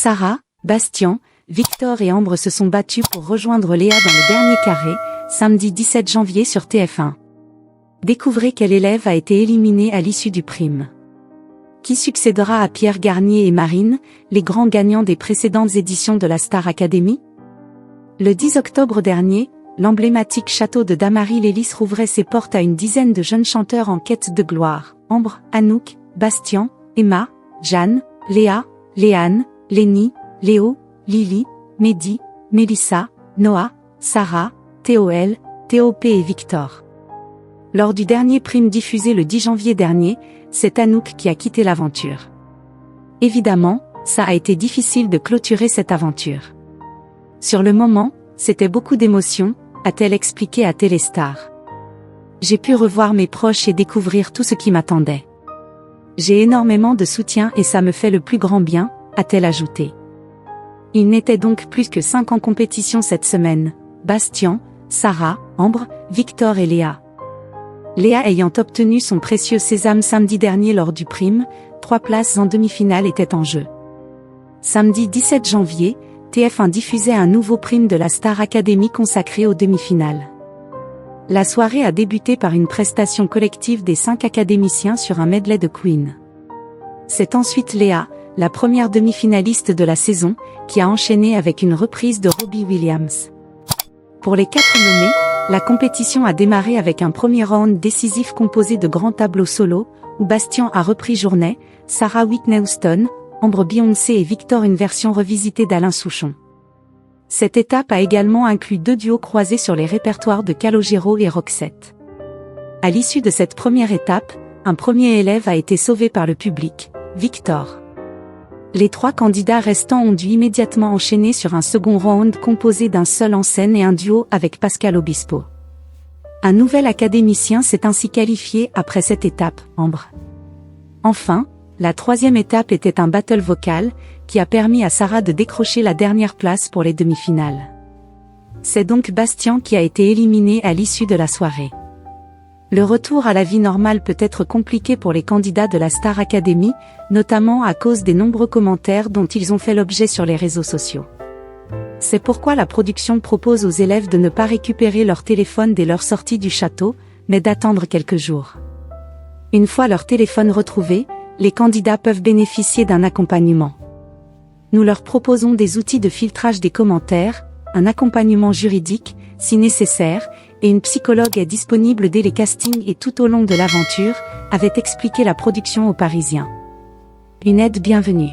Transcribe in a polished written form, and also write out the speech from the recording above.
Sarah, Bastien, Victor et Ambre se sont battus pour rejoindre Léa dans le dernier carré, samedi 17 janvier sur TF1. Découvrez quel élève a été éliminé à l'issue du prime. Qui succédera à Pierre Garnier et Marine, les grands gagnants des précédentes éditions de la Star Academy? Le 10 octobre dernier, l'emblématique château de Damary-Lélis rouvrait ses portes à une dizaine de jeunes chanteurs en quête de gloire. Ambre, Anouk, Bastien, Emma, Jeanne, Léa, Léane, Lénie, Léo, Lily, Mehdi, Mélissa, Noah, Sarah, Théoël, Théo P et Victor. Lors du dernier prime diffusé le 10 janvier dernier, c'est Anouk qui a quitté l'aventure. Évidemment, ça a été difficile de clôturer cette aventure. Sur le moment, c'était beaucoup d'émotions, a-t-elle expliqué à Téléstar. J'ai pu revoir mes proches et découvrir tout ce qui m'attendait. J'ai énormément de soutien et ça me fait le plus grand bien, a-t-elle ajouté. Il n'était donc plus que 5 en compétition cette semaine. Bastien, Sarah, Ambre, Victor et Léa. Léa ayant obtenu son précieux sésame samedi dernier lors du prime, 3 places en demi-finale étaient en jeu. Samedi 17 janvier, TF1 diffusait un nouveau prime de la Star Academy consacré aux demi-finales. La soirée a débuté par une prestation collective des 5 académiciens sur un medley de Queen. C'est ensuite Léa, la première demi-finaliste de la saison, qui a enchaîné avec une reprise de Robbie Williams. Pour les 4 nommés, la compétition a démarré avec un premier round décisif composé de grands tableaux solo, où Bastien a repris Journée, Sarah Whitney Houston, Ambre Beyoncé et Victor une version revisitée d'Alain Souchon. Cette étape a également inclus 2 duos croisés sur les répertoires de Calogero et Roxette. À l'issue de cette première étape, un premier élève a été sauvé par le public, Victor. Les 3 candidats restants ont dû immédiatement enchaîner sur un second round composé d'un seul en scène et un duo avec Pascal Obispo. Un nouvel académicien s'est ainsi qualifié après cette étape, Ambre. Enfin, la 3e étape était un battle vocal, qui a permis à Sarah de décrocher la dernière place pour les demi-finales. C'est donc Bastien qui a été éliminé à l'issue de la soirée. Le retour à la vie normale peut être compliqué pour les candidats de la Star Academy, notamment à cause des nombreux commentaires dont ils ont fait l'objet sur les réseaux sociaux. C'est pourquoi la production propose aux élèves de ne pas récupérer leur téléphone dès leur sortie du château, mais d'attendre quelques jours. Une fois leur téléphone retrouvé, les candidats peuvent bénéficier d'un accompagnement. Nous leur proposons des outils de filtrage des commentaires, un accompagnement juridique, si nécessaire, et une psychologue est disponible dès les castings et tout au long de l'aventure, avait expliqué la production aux Parisiens. Une aide bienvenue.